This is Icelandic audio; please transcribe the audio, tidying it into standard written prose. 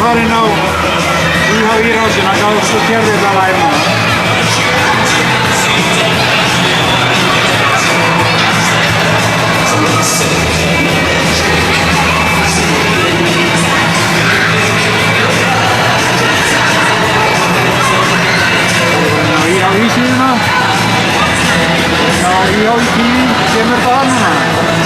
fara inn á IHÍ-rásina, þá svo gerði þetta live núna. IHÍ-síðuna. Já, IHÍ TV kemur það núna.